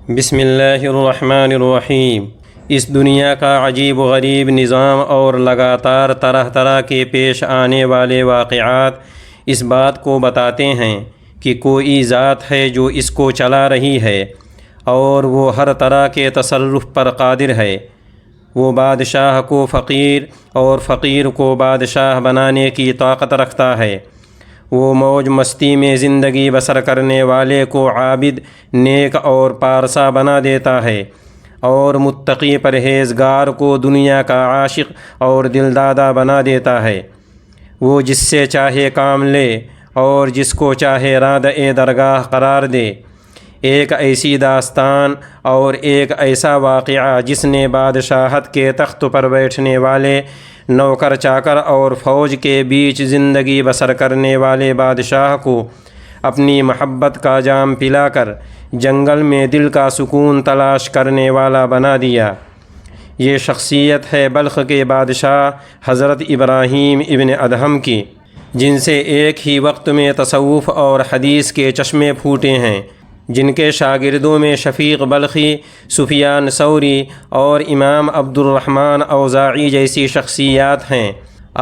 بسم اللہ الرحمن الرحیم۔ اس دنیا کا عجیب و غریب نظام اور لگاتار طرح طرح کے پیش آنے والے واقعات اس بات کو بتاتے ہیں کہ کوئی ذات ہے جو اس کو چلا رہی ہے اور وہ ہر طرح کے تصرف پر قادر ہے۔ وہ بادشاہ کو فقیر اور فقیر کو بادشاہ بنانے کی طاقت رکھتا ہے۔ وہ موج مستی میں زندگی بسر کرنے والے کو عابد، نیک اور پارسا بنا دیتا ہے، اور متقی پرہیزگار کو دنیا کا عاشق اور دلدادہ بنا دیتا ہے۔ وہ جس سے چاہے کام لے اور جس کو چاہے راندۂ درگاہ قرار دے۔ ایک ایسی داستان اور ایک ایسا واقعہ جس نے بادشاہت کے تخت پر بیٹھنے والے نوکر چاکر اور فوج کے بیچ زندگی بسر کرنے والے بادشاہ کو اپنی محبت کا جام پلا کر جنگل میں دل کا سکون تلاش کرنے والا بنا دیا۔ یہ شخصیت ہے بلخ کے بادشاہ حضرت ابراہیم ابن ادہم کی، جن سے ایک ہی وقت میں تصوف اور حدیث کے چشمے پھوٹے ہیں، جن کے شاگردوں میں شفیق بلخی، سفیان ثوری اور امام عبد الرحمن اوزاعی جیسی شخصیات ہیں۔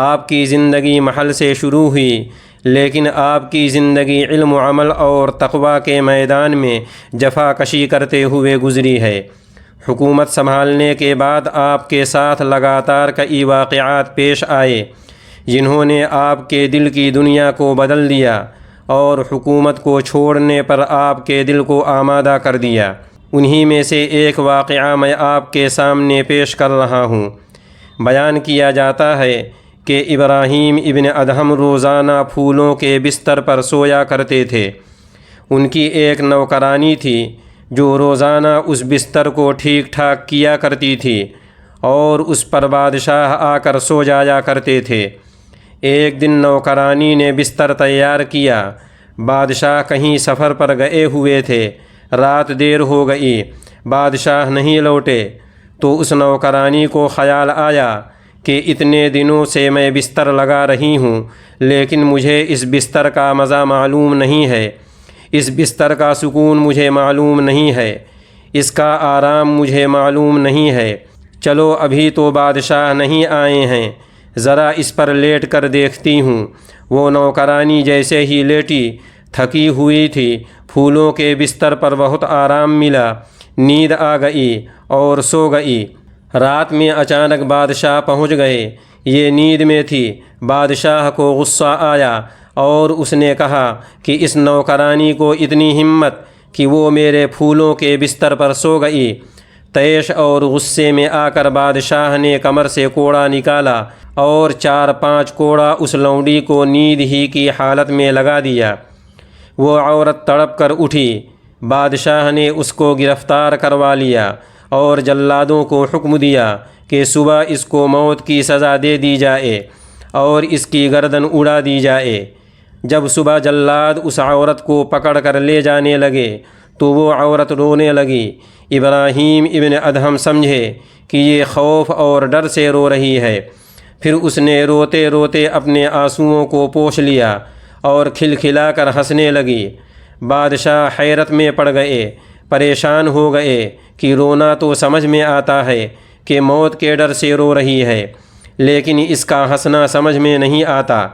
آپ کی زندگی محل سے شروع ہوئی، لیکن آپ کی زندگی علم و عمل اور تقویٰ کے میدان میں جفا کشی کرتے ہوئے گزری ہے۔ حکومت سنبھالنے کے بعد آپ کے ساتھ لگاتار کئی واقعات پیش آئے جنہوں نے آپ کے دل کی دنیا کو بدل دیا اور حکومت کو چھوڑنے پر آپ کے دل کو آمادہ کر دیا۔ انہی میں سے ایک واقعہ میں آپ کے سامنے پیش کر رہا ہوں۔ بیان کیا جاتا ہے کہ ابراہیم ابن ادہم روزانہ پھولوں کے بستر پر سویا کرتے تھے۔ ان کی ایک نوکرانی تھی جو روزانہ اس بستر کو ٹھیک ٹھاک کیا کرتی تھی اور اس پر بادشاہ آ کر سو جایا کرتے تھے۔ ایک دن نوکرانی نے بستر تیار کیا۔ بادشاہ کہیں سفر پر گئے ہوئے تھے، رات دیر ہو گئی، بادشاہ نہیں لوٹے، تو اس نوکرانی کو خیال آیا کہ اتنے دنوں سے میں بستر لگا رہی ہوں، لیکن مجھے اس بستر کا مزہ معلوم نہیں ہے، اس بستر کا سکون مجھے معلوم نہیں ہے، اس کا آرام مجھے معلوم نہیں ہے۔ چلو ابھی تو بادشاہ نہیں آئے ہیں، ذرا اس پر لیٹ کر دیکھتی ہوں۔ وہ نوکرانی جیسے ہی لیٹی، تھکی ہوئی تھی، پھولوں کے بستر پر بہت آرام ملا، نیند آ گئی اور سو گئی۔ رات میں اچانک بادشاہ پہنچ گئے، یہ نیند میں تھی۔ بادشاہ کو غصہ آیا اور اس نے کہا کہ اس نوکرانی کو اتنی ہمت کہ وہ میرے پھولوں کے بستر پر سو گئی۔ طیش اور غصے میں آ کر بادشاہ نے کمر سے کوڑا نکالا اور 4-5 کوڑا اس لونڈی کو نیند ہی کی حالت میں لگا دیا۔ وہ عورت تڑپ کر اٹھی۔ بادشاہ نے اس کو گرفتار کروا لیا اور جلادوں کو حکم دیا کہ صبح اس کو موت کی سزا دے دی جائے اور اس کی گردن اڑا دی جائے۔ جب صبح جلاد اس عورت کو پکڑ کر لے جانے لگے تو وہ عورت رونے لگی۔ ابراہیم ابن ادہم سمجھے کہ یہ خوف اور ڈر سے رو رہی ہے۔ پھر اس نے روتے روتے اپنے آنسوؤں کو پوچھ لیا اور کھلکھلا کر ہنسنے لگی۔ بادشاہ حیرت میں پڑ گئے، پریشان ہو گئے کہ رونا تو سمجھ میں آتا ہے کہ موت کے ڈر سے رو رہی ہے، لیکن اس کا ہنسنا سمجھ میں نہیں آتا۔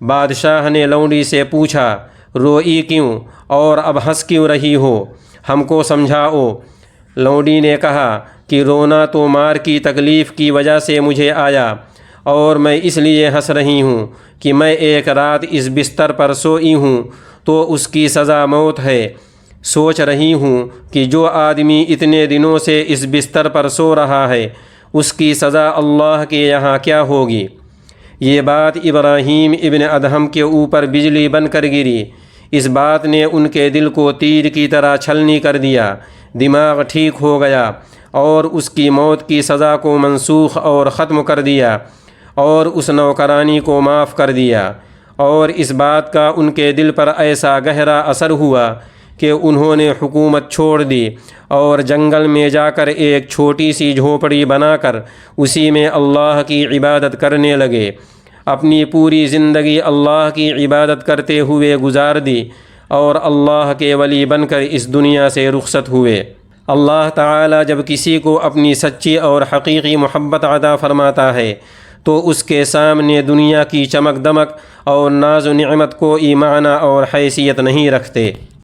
بادشاہ نے لونڈی سے پوچھا، روئی کیوں اور اب ہنس کیوں رہی ہو؟ ہم کو سمجھاؤ۔ لونڈی نے کہا کہ رونا تو مار کی تکلیف کی وجہ سے مجھے آیا، اور میں اس لیے ہنس رہی ہوں کہ میں ایک رات اس بستر پر سوئی ہوں تو اس کی سزا موت ہے۔ سوچ رہی ہوں کہ جو آدمی اتنے دنوں سے اس بستر پر سو رہا ہے، اس کی سزا اللہ کے یہاں کیا ہوگی۔ یہ بات ابراہیم ابن ادہم کے اوپر بجلی بن کر گری۔ اس بات نے ان کے دل کو تیر کی طرح چھلنی کر دیا۔ دماغ ٹھیک ہو گیا اور اس کی موت کی سزا کو منسوخ اور ختم کر دیا اور اس نوکرانی کو معاف کر دیا۔ اور اس بات کا ان کے دل پر ایسا گہرا اثر ہوا کہ انہوں نے حکومت چھوڑ دی اور جنگل میں جا کر ایک چھوٹی سی جھونپڑی بنا کر اسی میں اللہ کی عبادت کرنے لگے۔ اپنی پوری زندگی اللہ کی عبادت کرتے ہوئے گزار دی اور اللہ کے ولی بن کر اس دنیا سے رخصت ہوئے۔ اللہ تعالی جب کسی کو اپنی سچی اور حقیقی محبت عطا فرماتا ہے تو اس کے سامنے دنیا کی چمک دمک اور ناز و نعمت کوئی معنی اور حیثیت نہیں رکھتے۔